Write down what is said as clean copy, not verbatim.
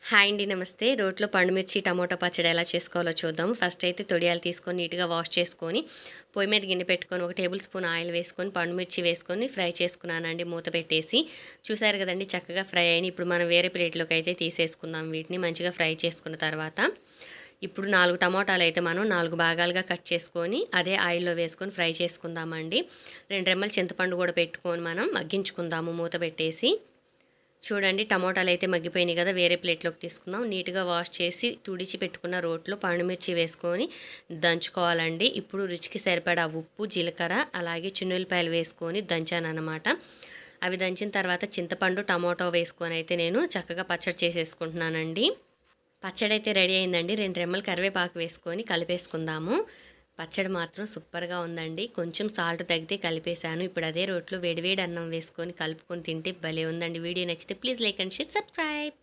Hi అండి. నమస్తే. రోట్లో పండుమిర్చి, టమోటా పచ్చడి ఎలా చేసుకోవాలో చూద్దాం. ఫస్ట్ అయితే తొడియాలు తీసుకొని నీట్‌గా వాష్ చేసుకొని, పొయ్యి మీద గిన్నె పెట్టుకొని, ఒక టేబుల్ స్పూన్ ఆయిల్ వేసుకొని, పండుమిర్చి వేసుకొని ఫ్రై చేసుకున్నానండి మూత పెట్టేసి. చూసారు కదండీ చక్కగా ఫ్రై అయినాయి. ఇప్పుడు మనం వేరే ప్లేట్‌లోకి అయితే తీసేసుకుందాం వీటిని. మంచిగా ఫ్రై చేసుకున్న తర్వాత, ఇప్పుడు 4 టమోటాలైతే మనం 4 భాగాలుగా కట్ చేసుకొని, అదే ఆయిల్‌లో వేసుకొని ఫ్రై చేసుకుందామండి. 2 రెమ్మల చింతపండు కూడా పెట్టుకొని మనం మగ్గించుకుందాము మూత పెట్టేసి. చూడండి టమోటాలైతే మగ్గిపోయినాయి కదా! వేరే ప్లేట్‌లోకి తీసుకుందాం. నీట్‌గా వాష్ చేసి తుడిచి పెట్టుకున్న రోట్లో పండుమిర్చి వేసుకొని దంచుకోవాలండి. ఇప్పుడు రుచికి సరిపడా ఉప్పు, జీలకర్ర అలాగే చిన్నుల్లిపాయలు వేసుకొని దంచాననమాట. అవి దంచిన తర్వాత చింతపండు, టమోటో వేసుకొని అయితే నేను చక్కగా పచ్చడి చేసేసుకుంటున్నానండి. పచ్చడైతే రెడీ అయిందండి. 2 రెమ్మలు కరివేపాకు వేసుకొని కలిపేసుకుందాము. పచ్చడి మాత్రం సూపర్‌గా ఉందండి. కొంచెం సాల్ట్ తగ్గితే కలిపేశాను. ఇప్పుడు అదే రోట్లో వేడి వేడి అన్నం వేసుకొని కలుపుకొని తింటే భలే ఉందండి. వీడియో నచ్చితే please like and share, subscribe.